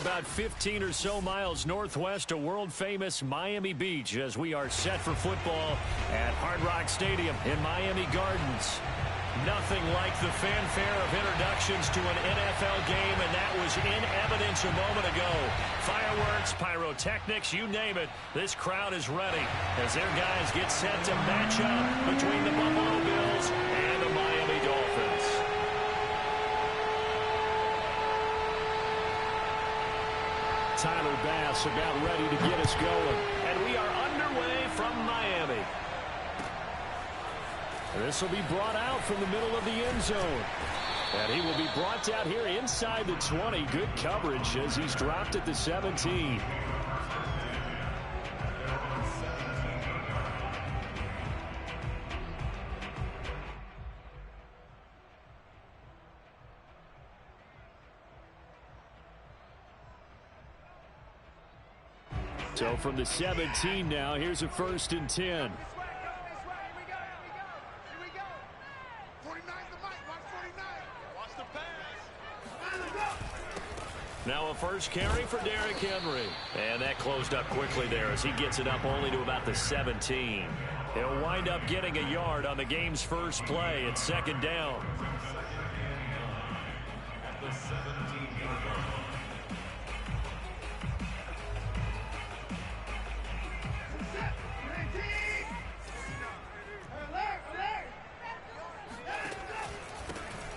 about 15 or so miles northwest of world-famous Miami Beach as we are set for football at Hard Rock Stadium in Miami Gardens. Nothing like the fanfare of introductions to an NFL game, and that was in evidence a moment ago. Fireworks, pyrotechnics, you name it. This crowd is ready as their guys get set to match up between the Buffalo Bills and the Miami Dolphins. Tyler Bass about ready to get us going. And we are underway from Miami. This will be brought out from the middle of the end zone. And he will be brought down here inside the 20. Good coverage as he's dropped at the 17. So from the 17 now, here's a 1st and 10. Now a first carry for Derrick Henry. And that closed up quickly there as he gets it up only to about the 17. He'll wind up getting a yard on the game's first play at 2nd down. At the 17-yard line.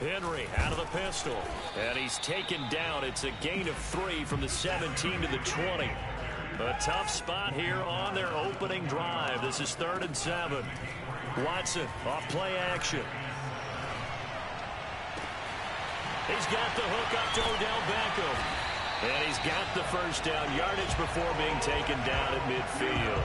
Henry out of the pistol. And he's taken down. It's a gain of 3 from the 17 to the 20. A tough spot here on their opening drive. This is 3rd and 7. Watson off play action. He's got the hook up to Odell Beckham. And he's got the first down yardage before being taken down at midfield.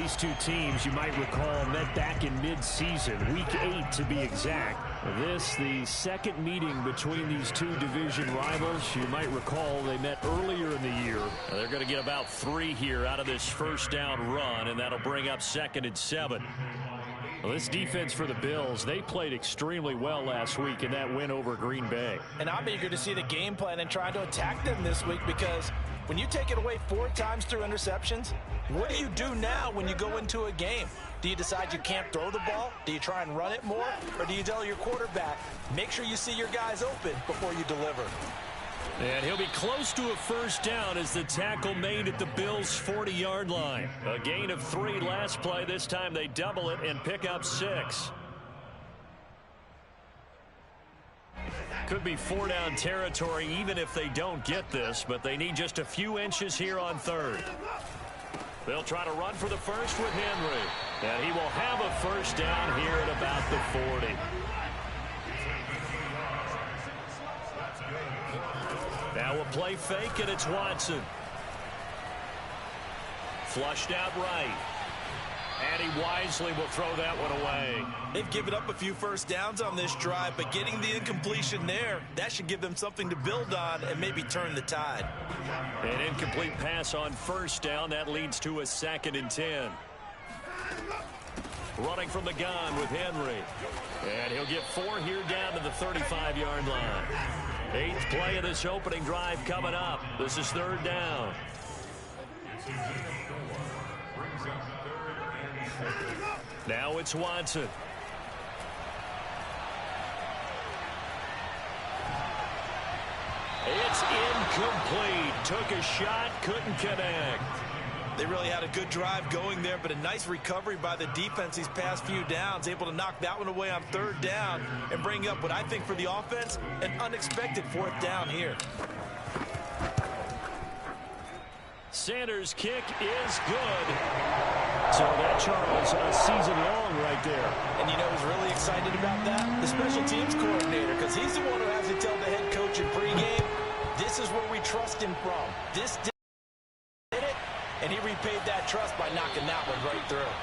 These two teams, you might recall, met back in mid-season, week 8 to be exact. This, the second meeting between these two division rivals. You might recall they met earlier in the year. They're going to get about 3 here out of this first down run, and that'll bring up 2nd and 7. Well, this defense for the Bills, they played extremely well last week in that win over Green Bay. And I'm eager to see the game plan and try to attack them this week, because when you take it away 4 times through interceptions, what do you do now when you go into a game? Do you decide you can't throw the ball? Do you try and run it more? Or do you tell your quarterback, make sure you see your guys open before you deliver? And he'll be close to a first down as the tackle made at the Bills' 40-yard line. A gain of 3 last play. This time they double it and pick up 6. Could be 4-down territory even if they don't get this, but they need just a few inches here on 3rd. They'll try to run for the first with Henry. And he will have a first down here at about the 40. Now a play fake, and it's Watson. Flushed out right. And he wisely will throw that one away. They've given up a few first downs on this drive, but getting the incompletion there, that should give them something to build on and maybe turn the tide. An incomplete pass on first down. That leads to a 2nd and 10. Running from the gun with Henry. And he'll get 4 here down to the 35-yard line. 8th play of this opening drive coming up. This is 3rd down. Now it's Watson. It's incomplete. Took a shot, couldn't connect. They really had a good drive going there, but a nice recovery by the defense these past few downs, able to knock that one away on 3rd down and bring up what I think for the offense, an unexpected 4th down here. Sanders' kick is good. So that, Charles, a season long right there. And you know who's really excited about that? The special teams coordinator, because he's the one who has to tell the head coach in pregame, this is where we trust him from. This did it, and he repaid that trust by knocking that one right through.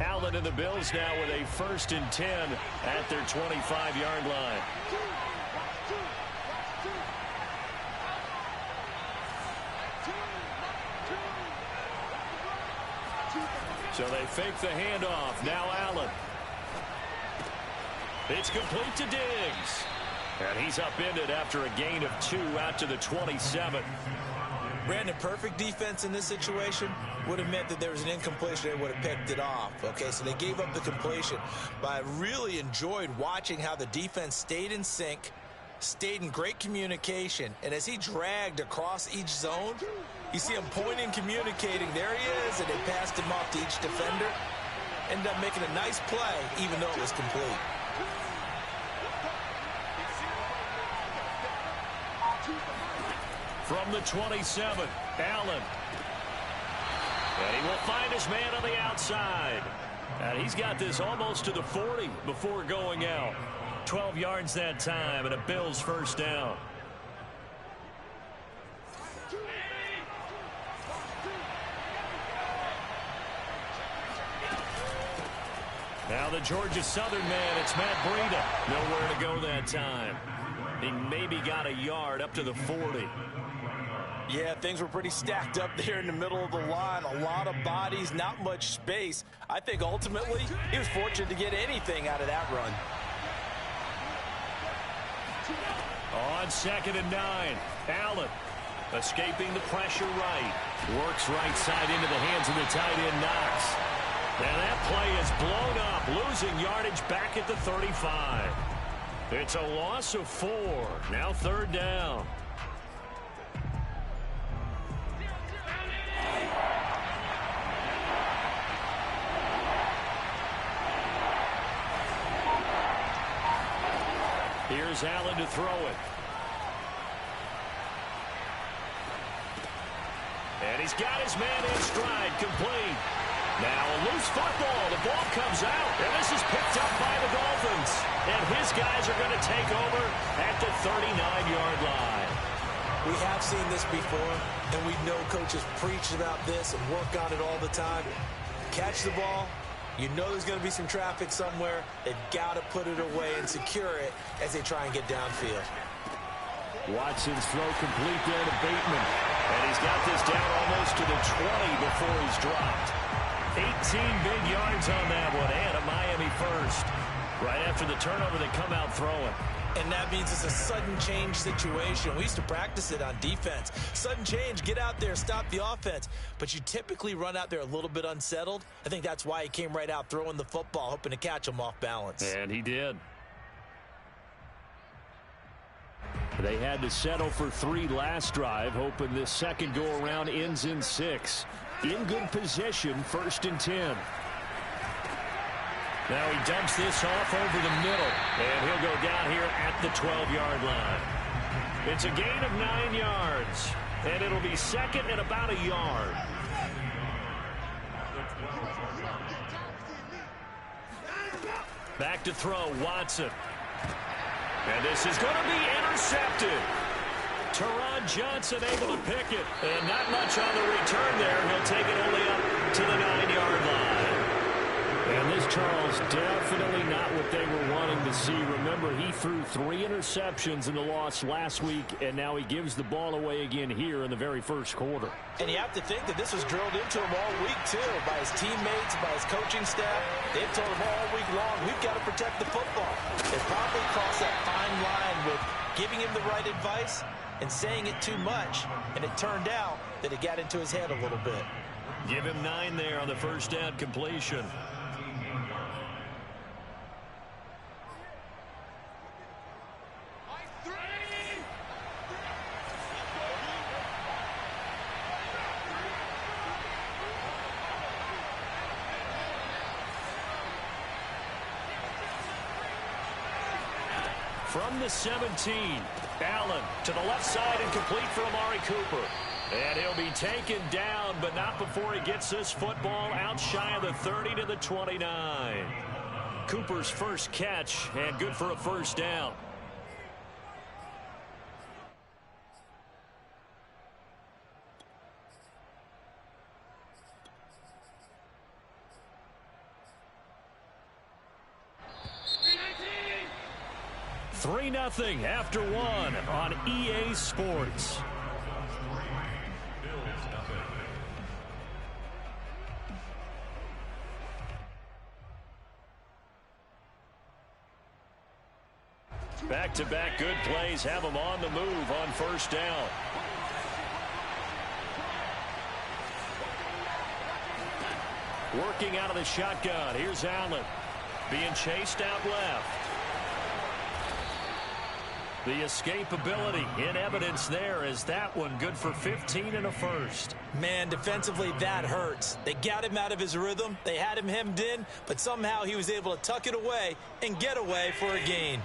Allen and the Bills now with a 1st and 10 at their 25-yard line. So they fake the handoff. Now Allen. It's complete to Diggs. And he's upended after a gain of 2 out to the 27. Brandon, perfect defense in this situation would have meant that there was an incompletion. They would have picked it off. Okay, so they gave up the completion. But I really enjoyed watching how the defense stayed in sync, stayed in great communication, and as he dragged across each zone, you see him pointing, communicating. There he is, and they passed him off to each defender. Ended up making a nice play, even though it was complete. From the 27, Allen. And he will find his man on the outside. And he's got this almost to the 40 before going out. 12 yards that time and a Bills 1st down. Now the Georgia Southern man, it's Matt Breida. Nowhere to go that time. He maybe got a yard up to the 40. Yeah, things were pretty stacked up there in the middle of the line. A lot of bodies, not much space. I think ultimately he was fortunate to get anything out of that run. On 2nd and 9, Allen escaping the pressure right. Works right side into the hands of the tight end Knox. And that play is blown up, losing yardage back at the 35. It's a loss of 4. Now 3rd down. Here's Allen to throw it. And he's got his man in stride, complete. Now a loose football. The ball comes out, and this is picked up by the Dolphins. And his guys are going to take over at the 39-yard line. We have seen this before, and we know coaches preach about this and work on it all the time. Catch the ball. You know there's going to be some traffic somewhere. They've got to put it away and secure it as they try and get downfield. Watson's throw complete there to Bateman. And he's got this down almost to the 20 before he's dropped. 18 big yards on that one, and a Miami 1st. Right after the turnover, they come out throwing. And that means it's a sudden change situation. We used to practice it on defense. Sudden change, get out there, stop the offense. But you typically run out there a little bit unsettled. I think that's why he came right out throwing the football, hoping to catch him off balance. And he did. They had to settle for 3 last drive, hoping this second go-around ends in 6. In good position, 1st and 10. Now he dumps this off over the middle, and he'll go down here at the 12-yard line. It's a gain of 9 yards, and it'll be 2nd and about a yard. Back to throw, Watson. And this is going to be intercepted. Teron Johnson able to pick it, and not much on the return there. He'll take it only up to the 9-yard line. And this, Charles, definitely not what they were wanting to see. Remember, he threw 3 interceptions in the loss last week, and now he gives the ball away again here in the very first quarter. And you have to think that this was drilled into him all week, too, by his teammates, by his coaching staff. They've told him all week long, we've got to protect the football. They probably crossed that fine line with giving him the right advice and saying it too much, and it turned out that it got into his head a little bit. Give him 9 there on the first down completion. From the 17, Allen to the left side and complete for Amari Cooper. And he'll be taken down, but not before he gets this football out shy of the 30 to the 29. Cooper's first catch, and good for a first down. 3-0 after one on EA Sports. Back-to-back good plays have them on the move on first down. Working out of the shotgun. Here's Allen. Being chased out left. The escapability in evidence there as that one good for 15 and a first. Man, defensively, that hurts. They got him out of his rhythm. They had him hemmed in, but somehow he was able to tuck it away and get away for a gain.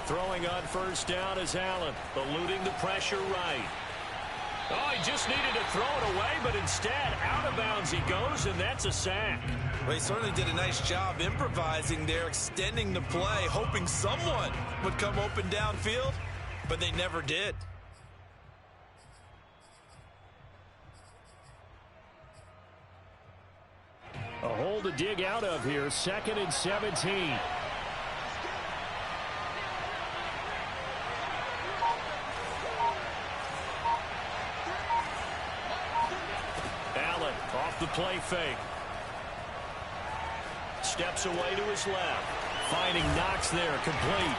Throwing on first down is Allen, eluding the pressure right. Oh, he just needed to throw it away, but instead, out of bounds he goes, and that's a sack. Well, he certainly did a nice job improvising there, extending the play, hoping someone would come open downfield, but they never did. A hole to dig out of here, 2nd and 17. Off the play fake. Steps away to his left. Finding Knox there, complete.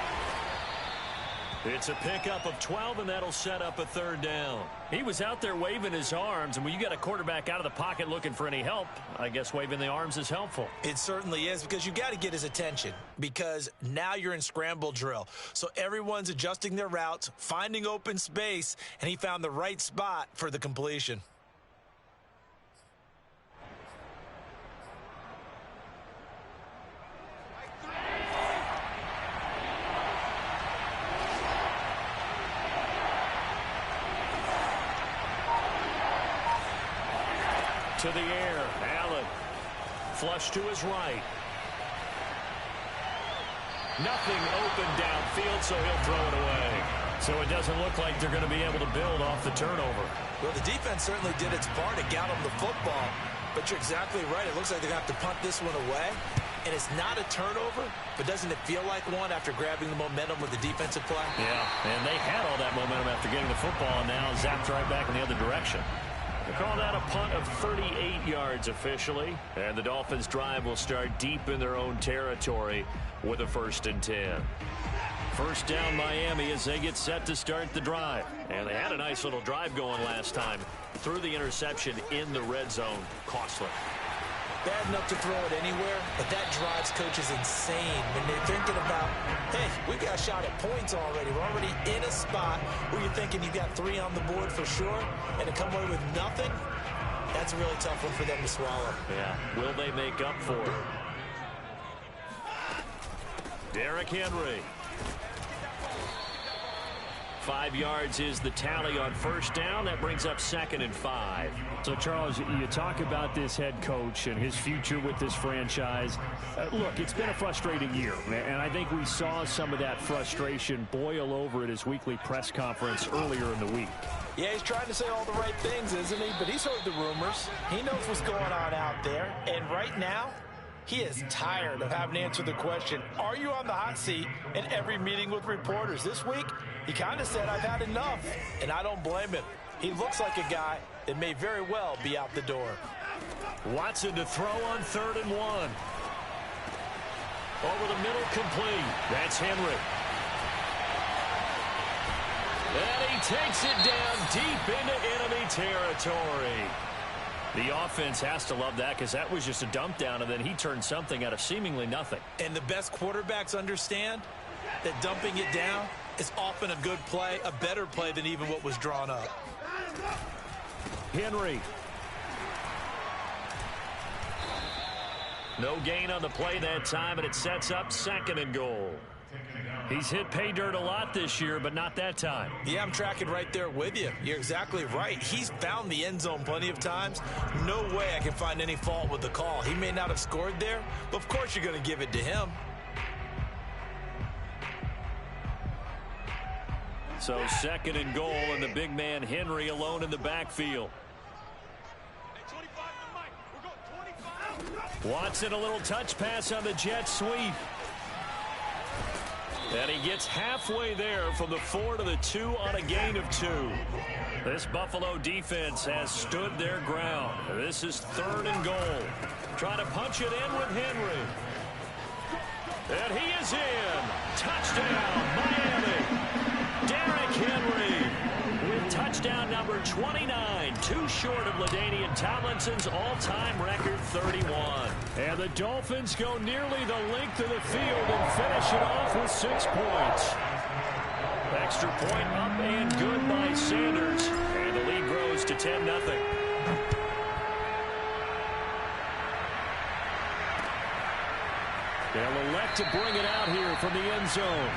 It's a pickup of 12, and that'll set up a 3rd down. He was out there waving his arms, and when you got a quarterback out of the pocket looking for any help, I guess waving the arms is helpful. It certainly is, because you got to get his attention, because now you're in scramble drill. So everyone's adjusting their routes, finding open space, and he found the right spot for the completion. To the air, Allen. Flush to his right. Nothing open downfield, so he'll throw it away. So it doesn't look like they're going to be able to build off the turnover. Well, the defense certainly did its part to get him the football. But you're exactly right. It looks like they're going to have to punt this one away. And it's not a turnover, but doesn't it feel like one after grabbing the momentum with the defensive play? Yeah, and they had all that momentum after getting the football, and now zapped right back in the other direction. They call that a punt of 38 yards officially. And the Dolphins' drive will start deep in their own territory with a 1st and 10. First down Miami as they get set to start the drive. And they had a nice little drive going last time. Threw the interception in the red zone. Costly. Bad enough to throw it anywhere, but that drives coaches insane when they're thinking about, hey, we got a shot at points already. We're already in a spot where you're thinking you got 3 on the board for sure, and to come away with nothing, that's a really tough one for them to swallow. Yeah, will they make up for it? Derrick Henry. 5 yards is the tally on first down. That brings up 2nd and 5. So, Charles, you talk about this head coach and his future with this franchise. Look, it's been a frustrating year, and I think we saw some of that frustration boil over at his weekly press conference earlier in the week. Yeah, he's trying to say all the right things, isn't he? But he's heard the rumors. He knows what's going on out there. And right now, he is tired of having to answer the question, are you on the hot seat in every meeting with reporters? This week, he kind of said, I've had enough, and I don't blame him. He looks like a guy that may very well be out the door. Watson to throw on 3rd and 1. Over the middle, complete. That's Henry. And he takes it down deep into enemy territory. The offense has to love that because that was just a dump down, and then he turned something out of seemingly nothing. And the best quarterbacks understand that dumping it down is often a good play, a better play than even what was drawn up. Henry. No gain on the play that time, and it sets up 2nd and goal. He's hit pay dirt a lot this year, but not that time. Yeah, I'm tracking right there with you. You're exactly right. He's found the end zone plenty of times. No way I can find any fault with the call. He may not have scored there, but of course you're going to give it to him. So 2nd and goal, and the big man Henry alone in the backfield. Watson, a little touch pass on the jet sweep. And he gets halfway there from the 4 to the 2 on a gain of 2. This Buffalo defense has stood their ground. This is 3rd and goal. Trying to punch it in with Henry. And he is in. Touchdown, Miami. Derrick Henry with touchdown number 29, too short of LaDainian Tomlinson's all-time record 31. And the Dolphins go nearly the length of the field and finish it off with 6 points. Extra point up and good by Sanders, and the lead grows to 10-0. They'll elect to bring it out here from the end zone.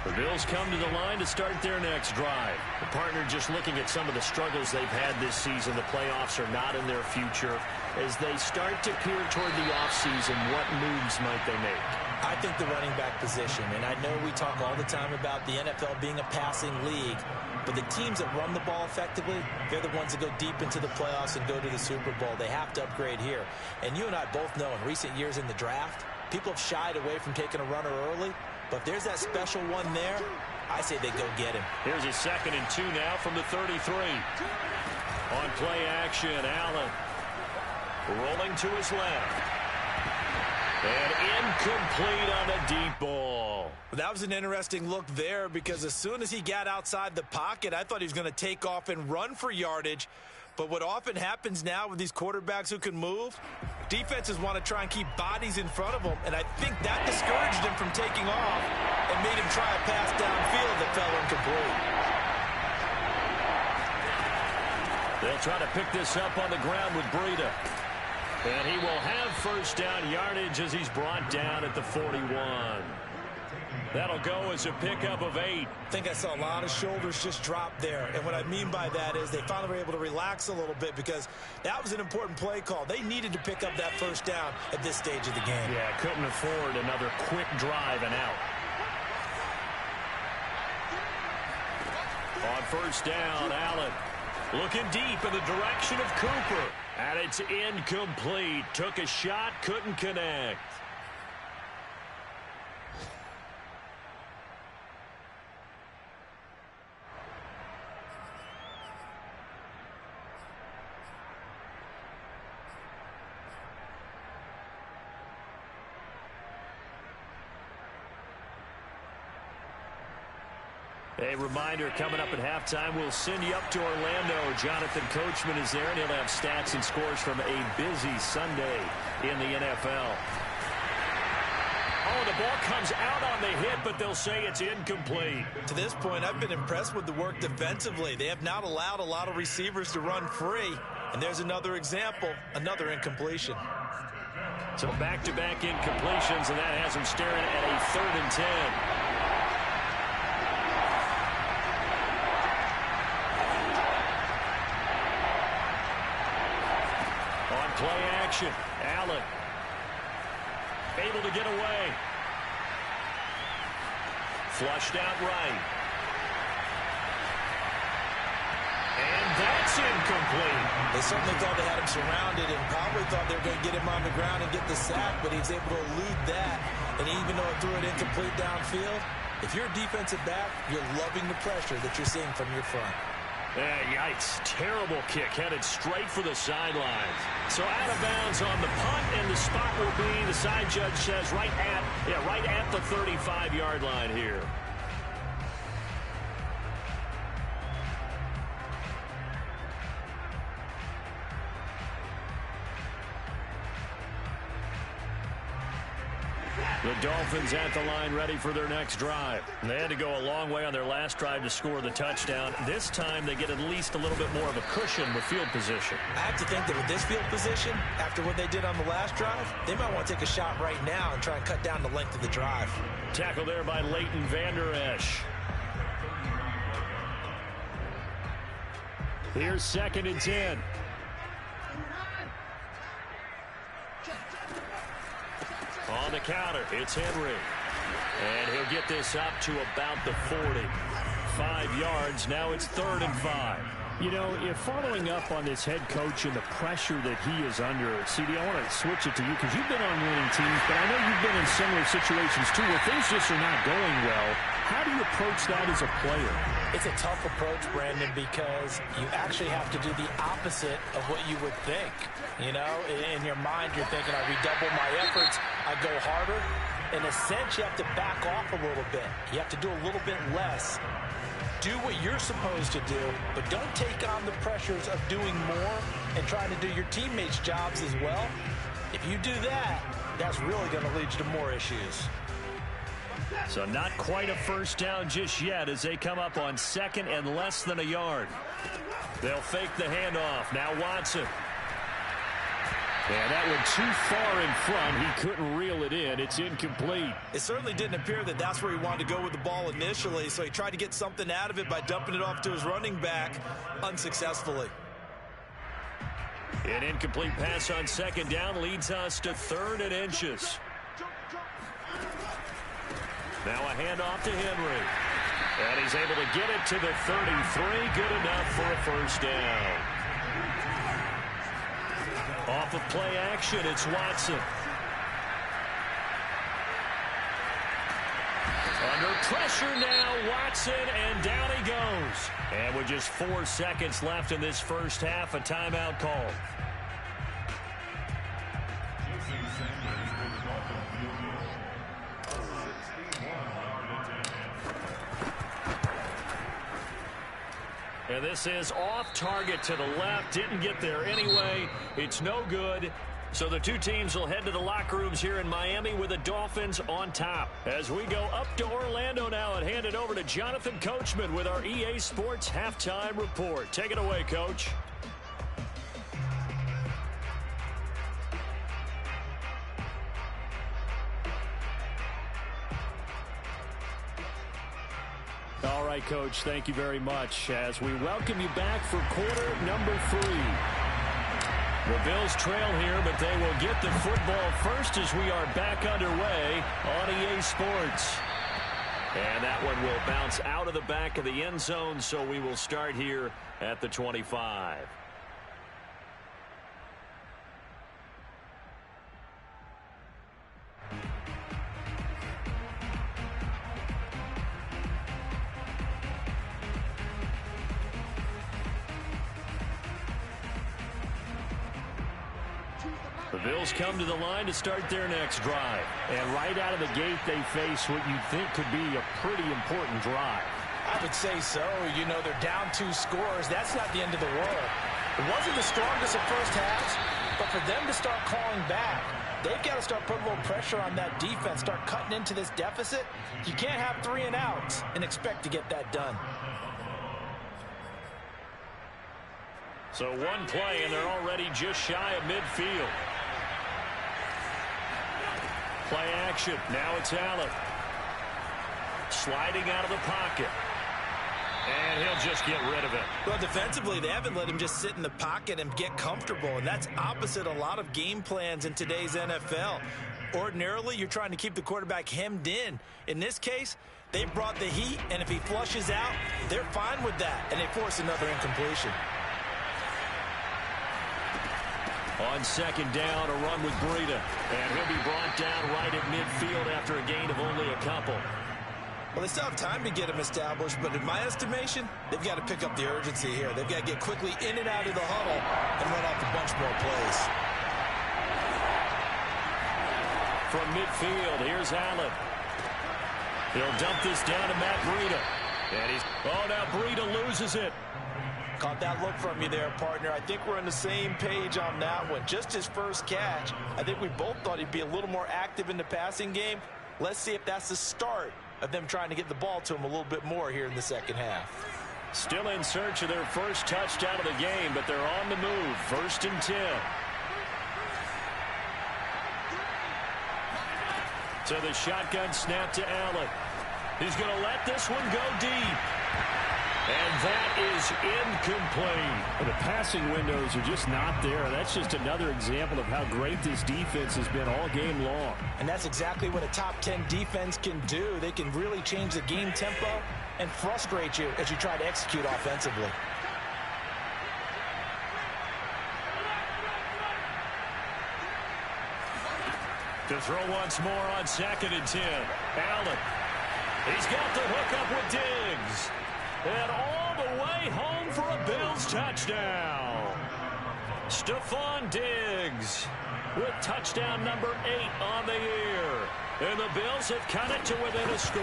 The Bills come to the line to start their next drive. The partner just looking at some of the struggles they've had this season. The playoffs are not in their future. As they start to peer toward the offseason, what moves might they make? I think the running back position, and I know we talk all the time about the NFL being a passing league, but the teams that run the ball effectively, they're the ones that go deep into the playoffs and go to the Super Bowl. They have to upgrade here. And you and I both know in recent years in the draft, people have shied away from taking a runner early. But if there's that special one there, I say they go get him. Here's his 2nd and 2 now from the 33. On play action, Allen rolling to his left. And incomplete on a deep ball. That was an interesting look there because as soon as he got outside the pocket, I thought he was going to take off and run for yardage. But what often happens now with these quarterbacks who can move, defenses want to try and keep bodies in front of them, and I think that discouraged him from taking off and made him try a pass downfield that fell incomplete. They'll try to pick this up on the ground with Breida. And he will have first down yardage as he's brought down at the 41. That'll go as a pickup of 8. I think I saw a lot of shoulders just drop there. And what I mean by that is they finally were able to relax a little bit because that was an important play call. They needed to pick up that first down at this stage of the game. Yeah, couldn't afford another quick drive and out. On first down, Allen looking deep in the direction of Cooper. And it's incomplete. Took a shot, couldn't connect. A reminder, coming up at halftime, we'll send you up to Orlando. Jonathan Coachman is there, and he'll have stats and scores from a busy Sunday in the NFL. Oh, the ball comes out on the hit, but they'll say it's incomplete. To this point, I've been impressed with the work defensively. They have not allowed a lot of receivers to run free, and there's another example, another incompletion. So back-to-back incompletions, and that has them staring at a 3rd and 10. Play action. Allen able to get away. Flushed out right. And that's incomplete. They certainly thought they had him surrounded and probably thought they were going to get him on the ground and get the sack, but he was able to elude that. And even though it threw it incomplete downfield, if you're a defensive back, you're loving the pressure that you're seeing from your front. Yikes. Terrible kick headed straight for the sidelines. So out of bounds on the punt, and the spot will be, the side judge says, right at the 35-yard line here. The Dolphins at the line ready for their next drive. They had to go a long way on their last drive to score the touchdown. This time they get at least a little bit more of a cushion with field position. I have to think that with this field position, after what they did on the last drive, they might want to take a shot right now and try and cut down the length of the drive. Tackle there by Leighton Vander Esch. Here's 2nd and 10. On the counter, it's Henry. And he'll get this up to about the 40. 5 yards. Now it's 3rd and 5. You know, if following up on this head coach and the pressure that he is under, CD, I want to switch it to you because you've been on winning teams, but I know you've been in similar situations too where things just are not going well. How do you approach that as a player? It's a tough approach, Brandon, because you actually have to do the opposite of what you would think. You know, in your mind, you're thinking, I redouble my efforts, I go harder. In a sense, you have to back off a little bit. You have to do a little bit less. Do what you're supposed to do, but don't take on the pressures of doing more and trying to do your teammates' jobs as well. If you do that, that's really going to lead you to more issues. So not quite a first down just yet as they come up on 2nd and less than a yard. They'll fake the handoff. Now Watson. And that went too far in front. He couldn't reel it in. It's incomplete. It certainly didn't appear that that's where he wanted to go with the ball initially, so he tried to get something out of it by dumping it off to his running back unsuccessfully. An incomplete pass on 2nd down leads us to 3rd and inches. Now a handoff to Henry. And he's able to get it to the 33. Good enough for a first down. Off of play action, it's Watson. Under pressure now, Watson, and down he goes. And with just 4 seconds left in this first half, a timeout call. And this is off target to the left. Didn't get there anyway. It's no good. So the two teams will head to the locker rooms here in Miami with the Dolphins on top. As we go up to Orlando now and hand it over to Jonathan Coachman with our EA Sports Halftime Report. Take it away, Coach. All right, Coach, thank you very much as we welcome you back for quarter number 3. The Bills trail here, but they will get the football first as we are back underway on EA Sports. And that one will bounce out of the back of the end zone, so we will start here at the 25. The Bills come to the line to start their next drive. And right out of the gate, they face what you'd think could be a pretty important drive. I would say so. You know, they're down 2 scores. That's not the end of the world. It wasn't the strongest of first halves, but for them to start calling back, they've got to start putting a little pressure on that defense, start cutting into this deficit. You can't have 3 and outs and expect to get that done. So one play, and they're already just shy of midfield. Play action. Now it's Allen. Sliding out of the pocket. And he'll just get rid of it. Well, defensively, they haven't let him just sit in the pocket and get comfortable, and that's opposite a lot of game plans in today's NFL. Ordinarily, you're trying to keep the quarterback hemmed in. In this case, they brought the heat, and if he flushes out, they're fine with that, and they force another incompletion. On 2nd down, a run with Breida. And he'll be brought down right at midfield after a gain of only a couple. Well, they still have time to get him established, but in my estimation, they've got to pick up the urgency here. They've got to get quickly in and out of the huddle and run off a bunch more plays. From midfield, here's Allen. He'll dump this down to Matt Breida. And now Breida loses it. Caught that look from you there, partner. I think we're on the same page on that one. Just his first catch. I think we both thought he'd be a little more active in the passing game. Let's see if that's the start of them trying to get the ball to him a little bit more here in the second half. Still in search of their first touchdown of the game, but they're on the move. 1st and 10. So the shotgun snap to Allen. He's going to let this one go deep. And that is incomplete. The passing windows are just not there. That's just another example of how great this defense has been all game long. And that's exactly what a top 10 defense can do. They can really change the game tempo and frustrate you as you try to execute offensively. To throw once more on 2nd and 10. Allen. He's got the hook up with Diggs. And all the way home for a Bills touchdown. Stephon Diggs with touchdown number 8 on the year. And the Bills have cut it to within a score.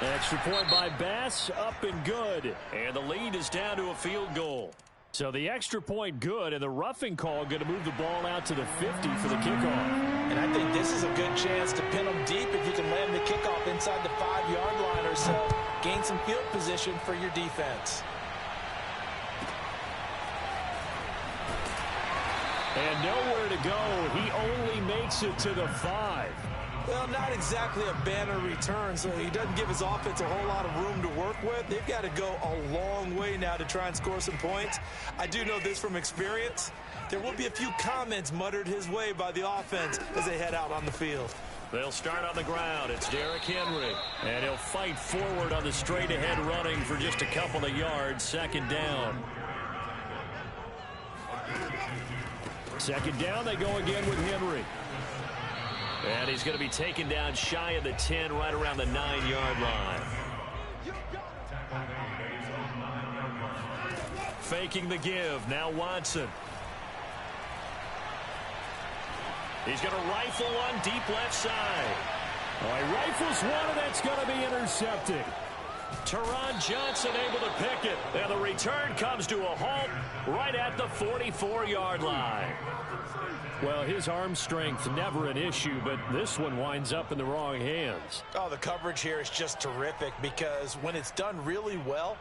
Extra point by Bass, up and good. And the lead is down to a field goal. So the extra point good, and the roughing call going to move the ball out to the 50 for the kickoff. And I think this is a good chance to pin them deep if you can land the kickoff inside the 5-yard line or so. Gain some field position for your defense. And nowhere to go. He only makes it to the 5. Well, not exactly a banner return, so he doesn't give his offense a whole lot of room to work with. They've got to go a long way now to try and score some points. I do know this from experience. There will be a few comments muttered his way by the offense as they head out on the field. They'll start on the ground. It's Derrick Henry. And he'll fight forward on the straight-ahead running for just a couple of yards. 2nd down. 2nd down, they go again with Henry. And he's going to be taken down shy of the 10, right around the 9-yard line. Faking the give. Now Watson. He's going to rifle one deep left side. Oh, he rifles one, and that's going to be intercepted. Teron Johnson able to pick it. And the return comes to a halt right at the 44-yard line. Well, his arm strength never an issue, but this one winds up in the wrong hands. Oh, the coverage here is just terrific because when it's done really well,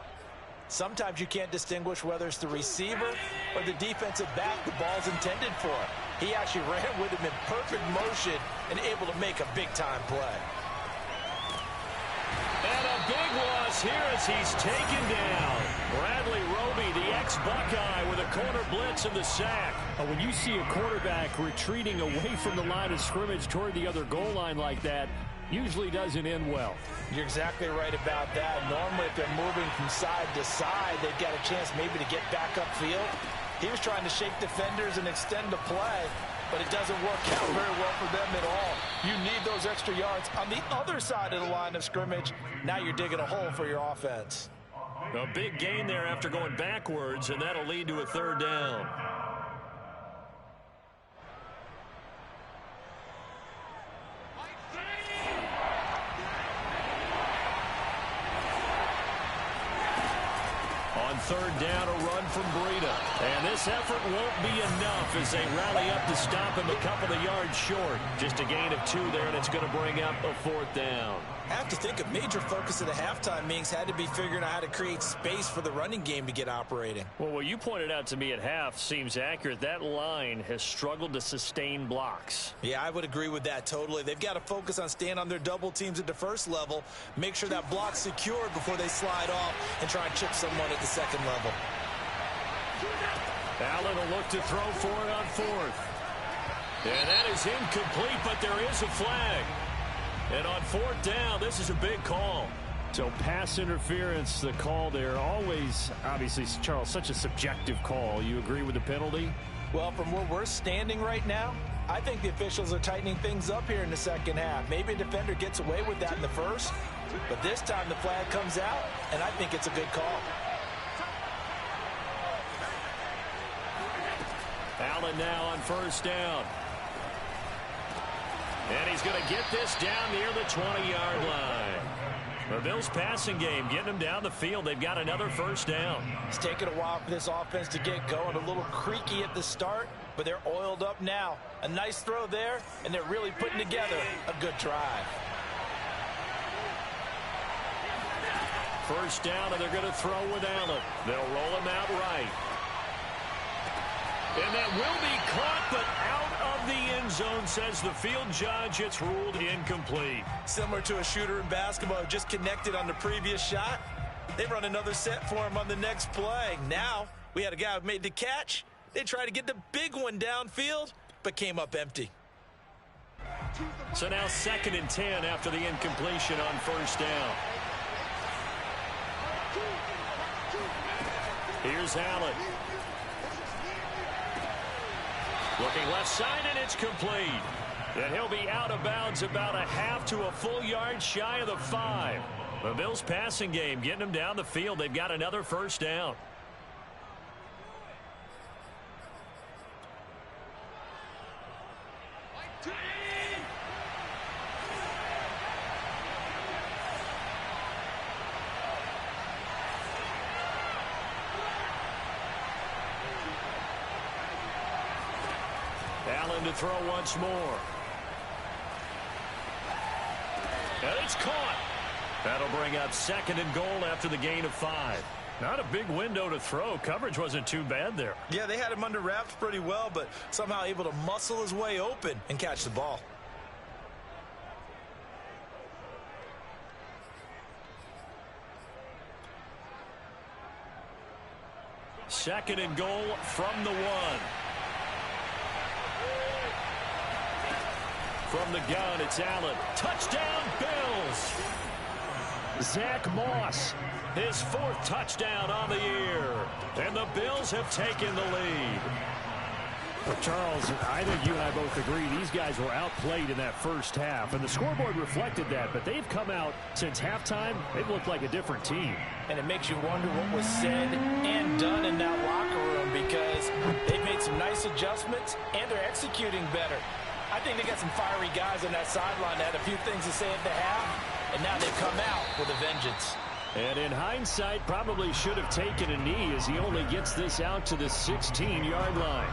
sometimes you can't distinguish whether it's the receiver or the defensive back the ball's intended for. He actually ran with him in perfect motion and able to make a big-time play. And a big loss here as he's taken down. Bradley Roby, the ex-Buckeye, with a corner blitz in the sack. When you see a quarterback retreating away from the line of scrimmage toward the other goal line like that, usually doesn't end well. You're exactly right about that. Normally, if they're moving from side to side, they've got a chance maybe to get back upfield. He was trying to shake defenders and extend the play, but it doesn't work out very well for them at all. You need those extra yards on the other side of the line of scrimmage. Now you're digging a hole for your offense. A big gain there after going backwards, and that'll lead to a 3rd down. On 3rd down, a run from Breida. And this effort won't be enough as they rally up to stop him a couple of yards short. Just a gain of 2 there, and it's going to bring up a 4th down. I have to think a major focus of the halftime meetings had to be figuring out how to create space for the running game to get operating. Well, what you pointed out to me at half seems accurate. That line has struggled to sustain blocks. Yeah, I would agree with that totally. They've got to focus on staying on their double teams at the first level, make sure that block's secured before they slide off and try and chip someone at the 2nd level. Allen will look to throw for it on 4th. And that is incomplete, but there is a flag. And on 4th down, this is a big call. So pass interference, the call there. Always, obviously, Charles, such a subjective call. You agree with the penalty? Well, from where we're standing right now, I think the officials are tightening things up here in the 2nd half. Maybe a defender gets away with that in the first, but this time the flag comes out, and I think it's a good call. Allen now on 1st down. And he's going to get this down near the 20-yard line. The Bills passing game, getting them down the field. They've got another 1st down. It's taken a while for this offense to get going. A little creaky at the start, but they're oiled up now. A nice throw there, and they're really putting together a good drive. 1st down, and they're going to throw with Allen. They'll roll him out right. And that will be caught, but out of the end zone, says the field judge. It's ruled incomplete. Similar to a shooter in basketball, just connected on the previous shot. They run another set for him on the next play. Now, we had a guy who made the catch. They tried to get the big one downfield, but came up empty. So now 2nd and 10 after the incompletion on first down. Here's Allen. Looking left side, and it's complete. And he'll be out of bounds about a half to a full yard shy of the 5. The Bills' passing game getting them down the field. They've got another first down. Allen to throw once more. And it's caught. That'll bring up 2nd and goal after the gain of 5. Not a big window to throw. Coverage wasn't too bad there. Yeah, they had him under wraps pretty well, but somehow able to muscle his way open and catch the ball. Second and goal from the 1. From the gun, it's Allen. Touchdown, Bills! Zach Moss, his 4th touchdown on the year. And the Bills have taken the lead. Charles, I think you and I both agree these guys were outplayed in that first half, and the scoreboard reflected that, but they've come out since halftime. They've looked like a different team. And it makes you wonder what was said and done in that locker room, because they've made some nice adjustments and they're executing better. I think they got some fiery guys on that sideline that had a few things to say at the half, and now they come out with a vengeance. And in hindsight, probably should have taken a knee as he only gets this out to the 16-yard line.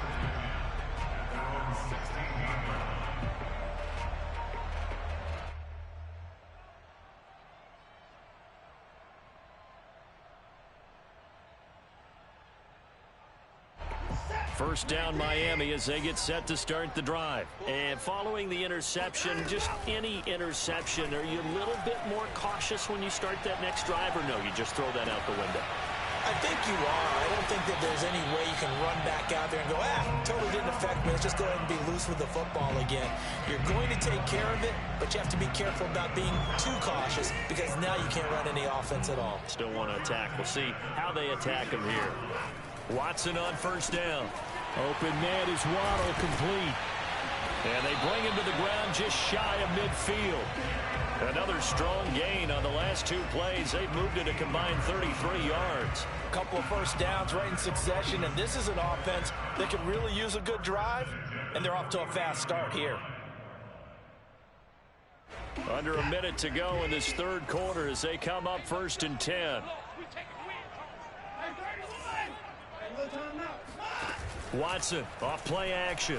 First down Miami as they get set to start the drive. And following the interception, just any interception, are you a little bit more cautious when you start that next drive, or no, you just throw that out the window? I think you are. I don't think that there's any way you can run back out there and go, totally didn't affect me. Let's just go ahead and be loose with the football again. You're going to take care of it, but you have to be careful about being too cautious, because now you can't run any offense at all. Still want to attack. We'll see how they attack him here. Watson on first down. Open man is Waddle, complete. And they bring him to the ground just shy of midfield. Another strong gain on the last 2 plays. They've moved it a combined 33 yards. A couple of first downs right in succession, and this is an offense that could really use a good drive, and they're off to a fast start here. Under a minute to go in this 3rd quarter as they come up 1st and 10. Watson off play action.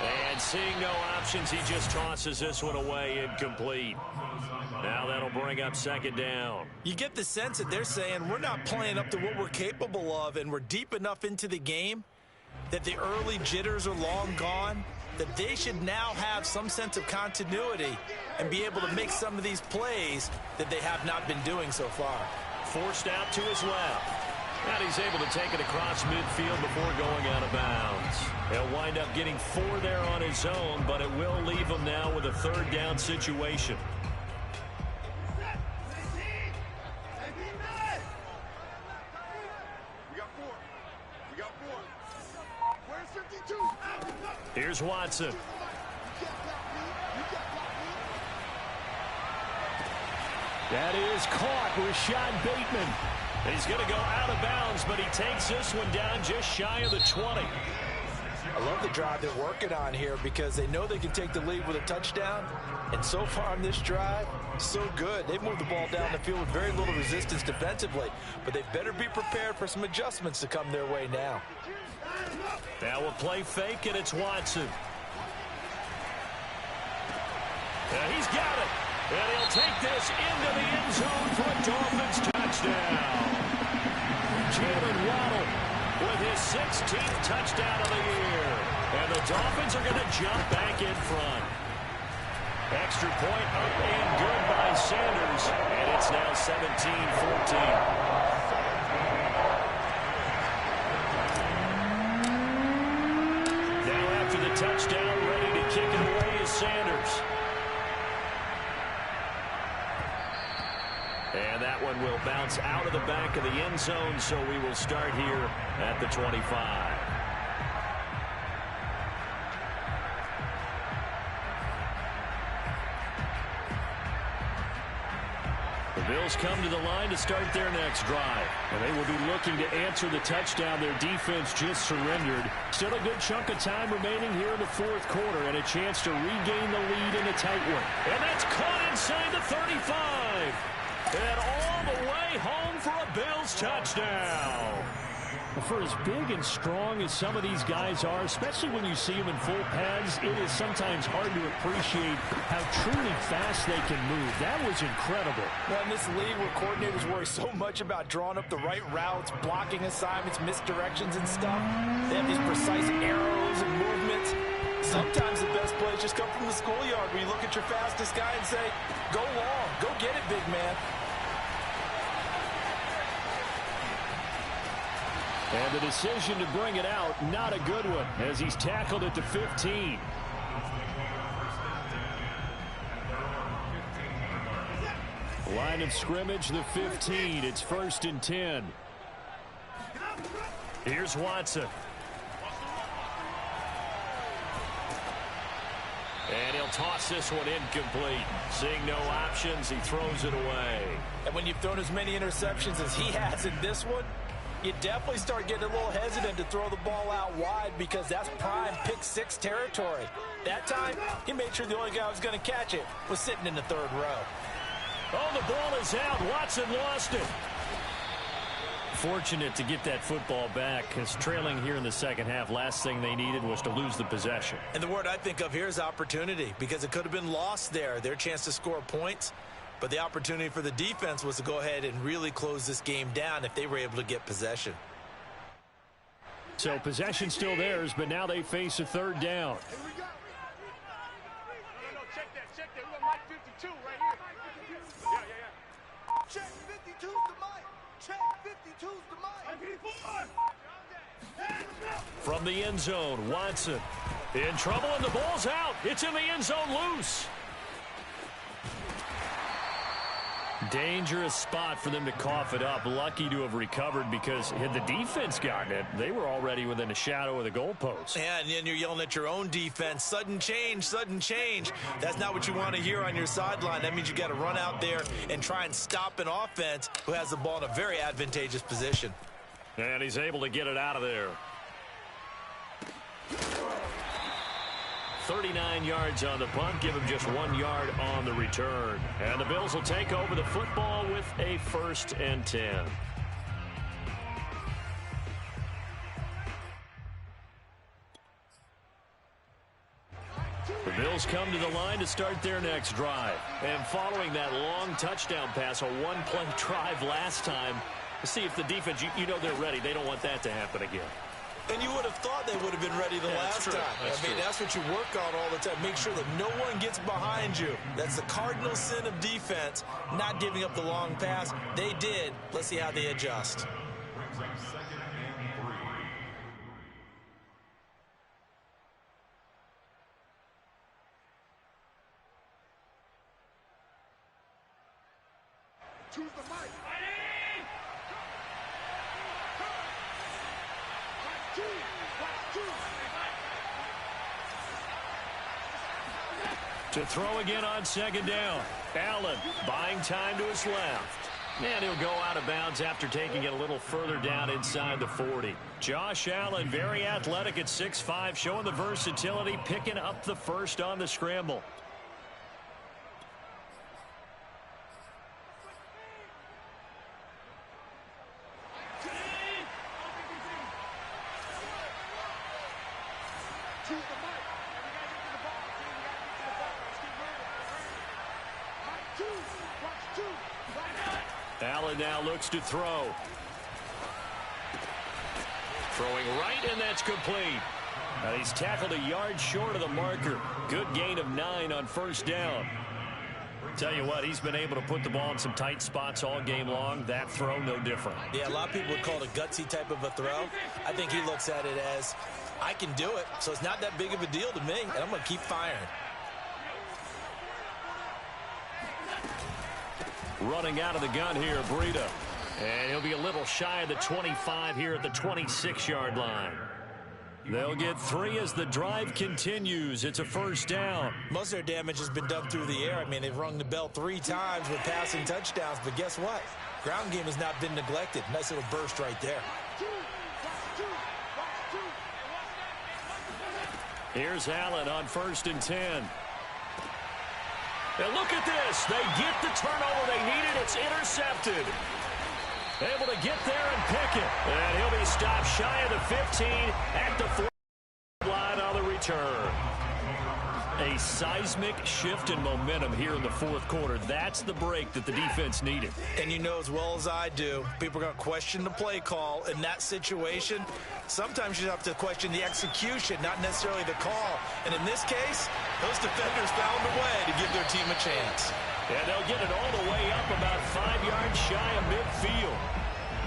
And seeing no options, he just tosses this one away, incomplete. Now that'll bring up 2nd down. You get the sense that they're saying we're not playing up to what we're capable of, and we're deep enough into the game that the early jitters are long gone, that they should now have some sense of continuity and be able to make some of these plays that they have not been doing so far. Forced out to his left. And he's able to take it across midfield before going out of bounds. He'll wind up getting 4 there on his own, but it will leave him now with a 3rd down situation. Here's Watson. That is caught. Rashad Bateman. He's going to go out of bounds, but he takes this one down just shy of the 20. I love the drive they're working on here, because they know they can take the lead with a touchdown. And so far on this drive, so good. They've moved the ball down the field with very little resistance defensively, but they better be prepared for some adjustments to come their way now. Now we'll play fake, and it's Watson. And he's got it. And he'll take this into the end zone for a Dolphins touchdown. Jalen Waddle with his 16th touchdown of the year. And the Dolphins are going to jump back in front. Extra point up and good by Sanders. And it's now 17-14. Touchdown, ready to kick it away is Sanders. And that one will bounce out of the back of the end zone, so we will start here at the 25. The Bills come to the line to start their next drive. And they will be looking to answer the touchdown their defense just surrendered. Still a good chunk of time remaining here in the fourth quarter and a chance to regain the lead in a tight one. And that's caught inside the 35. And all the way home for a Bills touchdown. For as big and strong as some of these guys are, especially when you see them in full pads, it is sometimes hard to appreciate how truly fast they can move. That was incredible. Well, in this league where coordinators worry so much about drawing up the right routes, blocking assignments, misdirections and stuff, they have these precise arrows and movements. Sometimes the best plays just come from the schoolyard where you look at your fastest guy and say, go long, go get it, big man. And the decision to bring it out, not a good one, as he's tackled at the 15. Line of scrimmage, the 15. It's 1st and 10. Here's Watson. And he'll toss this one incomplete. Seeing no options, he throws it away. And when you've thrown as many interceptions as he has in this one, you definitely start getting a little hesitant to throw the ball out wide because that's prime pick-six territory. That time, he made sure the only guy who was going to catch it was sitting in the third row. Oh, the ball is out. Watson lost it. Fortunate to get that football back, because trailing here in the second half, last thing they needed was to lose the possession. And the word I think of here is opportunity, because it could have been lost there. Their chance to score points. But the opportunity for the defense was to go ahead and really close this game down if they were able to get possession. So possession still theirs, but now they face a third down. Check that. We got Mike 52 right here. Yeah. Check 52's the mic. Check 52's the mic. From the end zone, Watson in trouble, and the ball's out. It's in the end zone loose. Dangerous spot for them to cough it up. Lucky to have recovered, because had the defense gotten it, they were already within a shadow of the goalpost. Yeah, and then you're yelling at your own defense. Sudden change, sudden change. That's not what you want to hear on your sideline. That means you got to run out there and try and stop an offense who has the ball in a very advantageous position. And he's able to get it out of there. 39 yards on the punt, give him just 1 yard on the return. And the Bills will take over the football with a 1st and 10. The Bills come to the line to start their next drive. And following that long touchdown pass, a one-play drive last time, to see if the defense, you know they're ready. They don't want that to happen again. And you would have thought they would have been ready the last time. That's what you work on all the time. Make sure that no one gets behind you. That's the cardinal sin of defense, not giving up the long pass. They did. Let's see how they adjust. Choose the mic. To throw again on 2nd down. Allen buying time to his left. And he'll go out of bounds after taking it a little further down inside the 40. Josh Allen, very athletic at 6'5", showing the versatility, picking up the first on the scramble. Allen now looks to throw. Throwing right, and that's complete. And he's tackled a yard short of the marker. Good gain of 9 on first down. Tell you what, he's been able to put the ball in some tight spots all game long. That throw, no different. Yeah, a lot of people would call it a gutsy type of a throw. I think he looks at it as, I can do it, so it's not that big of a deal to me, and I'm going to keep firing. Running out of the gun here, Breida. And he'll be a little shy of the 25 here at the 26-yard line. They'll get 3 as the drive continues. It's a first down. Most of their damage has been done through the air. I mean, they've rung the bell 3 times with passing touchdowns, but guess what? Ground game has not been neglected. Nice little burst right there. Here's Allen on 1st and 10. And look at this. They get the turnover they needed. It's intercepted. Able to get there and pick it. And he'll be stopped shy of the 15 at the 4 line on the return. A seismic shift in momentum here in the fourth quarter. That's the break that the defense needed. And you know as well as I do, people are going to question the play call in that situation. Sometimes you have to question the execution, not necessarily the call. And in this case, those defenders found a way to give their team a chance. And they'll get it all the way up about 5 yards shy of midfield.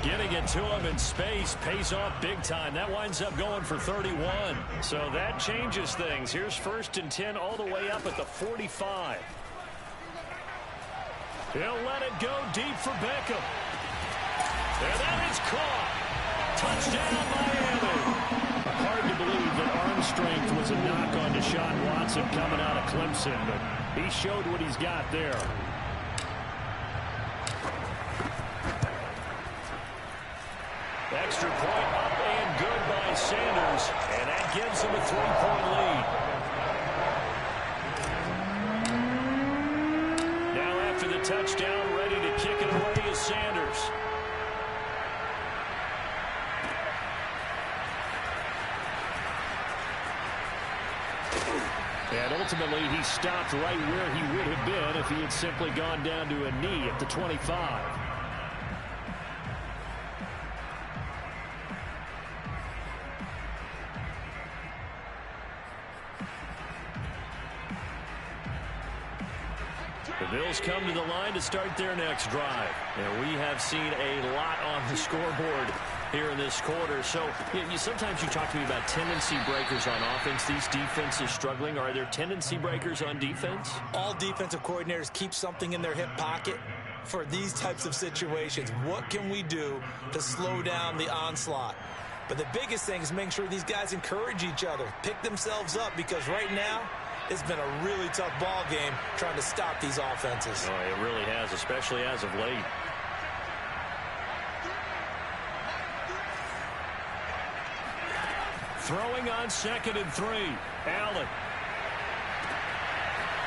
Getting it to him in space pays off big time. That winds up going for 31. So that changes things. Here's 1st and 10 all the way up at the 45. He'll let it go deep for Beckham. And that is caught. Touchdown, Miami. Hard to believe that arm strength was a knock on Deshaun Watson coming out of Clemson, but he showed what he's got there. Extra point up and good by Sanders, and that gives him a 3-point lead. Now after the touchdown, ready to kick it away is Sanders. And ultimately, he stopped right where he would have been if he had simply gone down to a knee at the 25. The Bills come to the line to start their next drive. And we have seen a lot on the scoreboard here in this quarter. So sometimes you talk to me about tendency breakers on offense. These defenses struggling. Are there tendency breakers on defense? All defensive coordinators keep something in their hip pocket for these types of situations. What can we do to slow down the onslaught? But the biggest thing is making sure these guys encourage each other, pick themselves up, because right now, it's been a really tough ball game trying to stop these offenses. Oh, it really has, especially as of late. Throwing on 2nd and 3. Allen.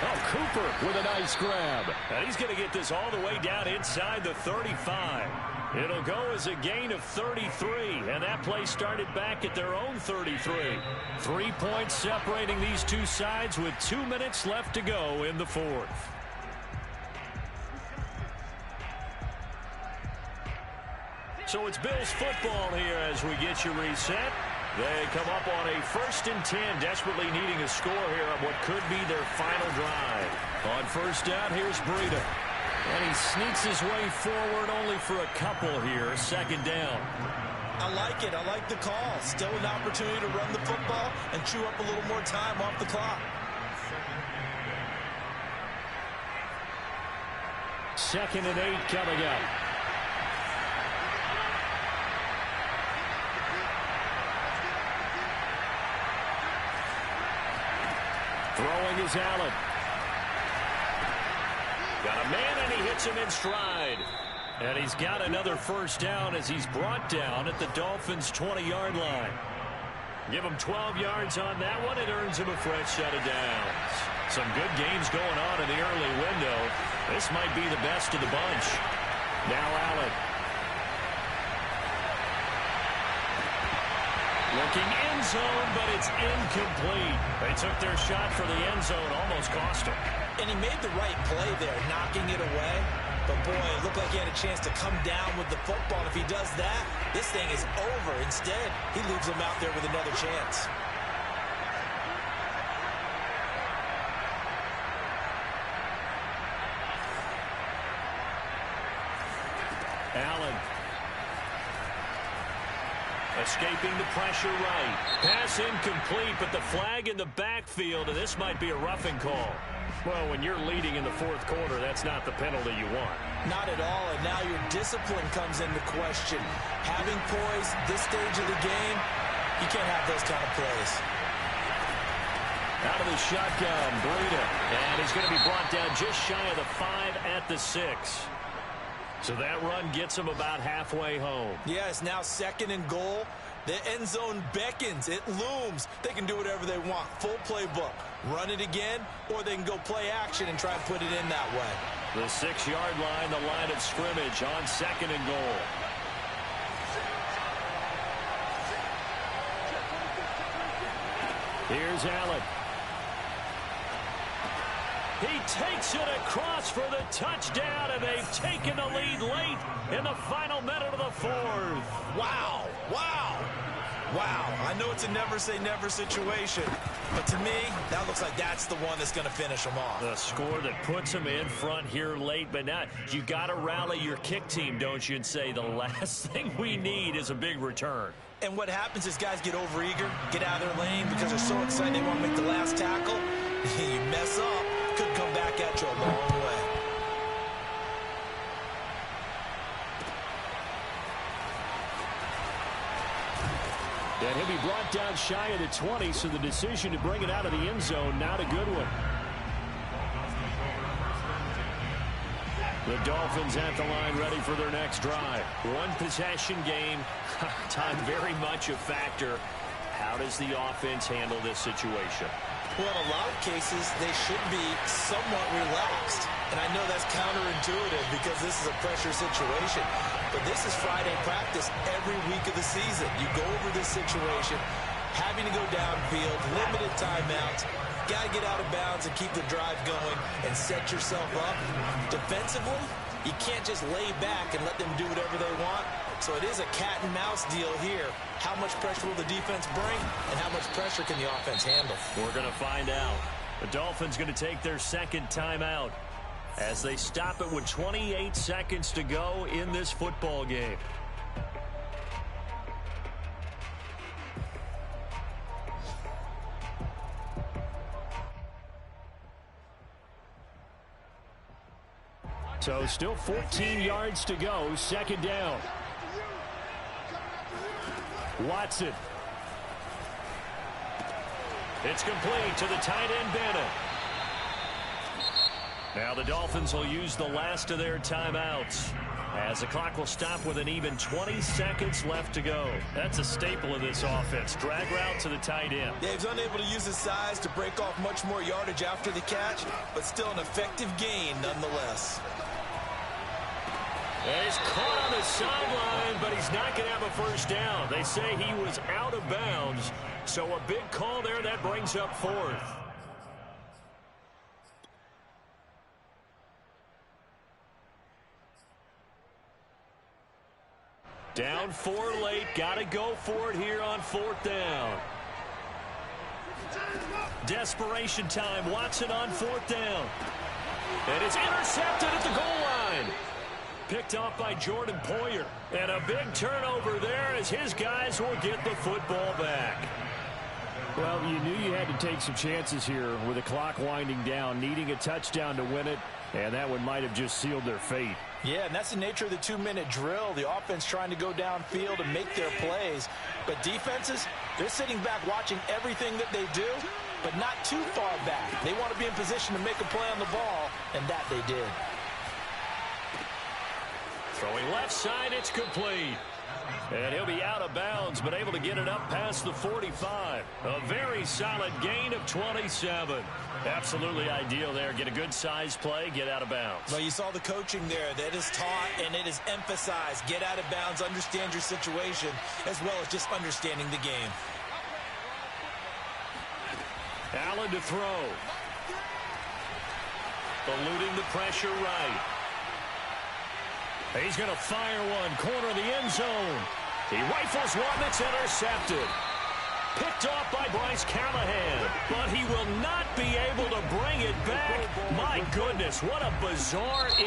Oh, Cooper with a nice grab. And he's going to get this all the way down inside the 35. It'll go as a gain of 33, and that play started back at their own 33. 3 points separating these two sides with 2 minutes left to go in the fourth. So it's Bills football here as we get you reset. They come up on a 1st and 10, desperately needing a score here on what could be their final drive. On 1st down, here's Breida. And he sneaks his way forward only for a couple here. 2nd down. I like it. I like the call. Still an opportunity to run the football and chew up a little more time off the clock. 2nd and 8 coming up. Throwing is Allen. Got a man, and he hits him in stride. And he's got another 1st down as he's brought down at the Dolphins' 20-yard line. Give him 12 yards on that one. It earns him a fresh set of downs. Some good games going on in the early window. This might be the best of the bunch. Now Allen. Looking end zone, but it's incomplete. They took their shot for the end zone, almost cost him. And he made the right play there, knocking it away. But, boy, it looked like he had a chance to come down with the football. And if he does that, this thing is over. Instead, he leaves him out there with another chance. Allen. Escaping the pressure right. Pass incomplete, but the flag in the backfield, and this might be a roughing call. Well, when you're leading in the fourth quarter, that's not the penalty you want. Not at all, and now your discipline comes into question. Having poise this stage of the game, you can't have those kind of plays. Out of the shotgun, Breida, and he's going to be brought down just shy of the 5 at the 6. So that run gets him about halfway home. Yeah, it's now 2nd and goal. The end zone beckons. It looms. They can do whatever they want. Full playbook. Run it again, or they can go play action and try and put it in that way. The 6-yard line, the line of scrimmage on 2nd and goal. Here's Allen. He takes it across for the touchdown, and they've taken the lead late in the final minute of the 4th. Wow. Wow. Wow. I know it's a never-say-never situation, but to me, that looks like that's the one that's going to finish them off. The score that puts them in front here late, but now you got to rally your kick team, don't you, and say the last thing we need is a big return. And what happens is guys get overeager, get out of their lane because they're so excited they want to make the last tackle. You mess up, could come back at you a long way. And he'll be brought down shy of the 20, so the decision to bring it out of the end zone, not a good one. The Dolphins at the line ready for their next drive. One possession game, time very much a factor. How does the offense handle this situation? Well, in a lot of cases, they should be somewhat relaxed. And I know that's counterintuitive because this is a pressure situation. But this is Friday practice every week of the season. You go over this situation, having to go downfield, limited timeouts, got to get out of bounds and keep the drive going and set yourself up. Defensively, you can't just lay back and let them do whatever they want. So it is a cat and mouse deal here. How much pressure will the defense bring, and how much pressure can the offense handle? We're going to find out. The Dolphins going to take their second timeout as they stop it with 28 seconds to go in this football game. So still 14 yards to go, 2nd down. Watson. It's complete to the tight end, Bennett. Now the Dolphins will use the last of their timeouts as the clock will stop with an even 20 seconds left to go. That's a staple of this offense. Drag route to the tight end. Yeah, he's unable to use his size to break off much more yardage after the catch, but still an effective gain nonetheless. He's caught on the sideline, but he's not going to have a first down. They say he was out of bounds, so a big call there. That brings up 4th. Down 4 late. Got to go for it here on 4th down. Desperation time. Watson on 4th down. And it's intercepted at the goal line. Picked off by Jordan Poyer. And a big turnover there as his guys will get the football back. Well, you knew you had to take some chances here with the clock winding down, needing a touchdown to win it, and that one might have just sealed their fate. Yeah, and that's the nature of the 2-minute drill. The offense trying to go downfield and make their plays. But defenses, they're sitting back watching everything that they do, but not too far back. They want to be in position to make a play on the ball, and that they did. Throwing left side, it's complete. And he'll be out of bounds, but able to get it up past the 45. A very solid gain of 27. Absolutely ideal there. Get a good size play, get out of bounds. Well, you saw the coaching there. That is taught and it is emphasized. Get out of bounds, understand your situation, as well as just understanding the game. Allen to throw. eluding the pressure right. He's going to fire one, corner of the end zone. He rifles one that's intercepted. Picked off by Bryce Callahan, but he will not be able to bring it back. My goodness, what a bizarre end.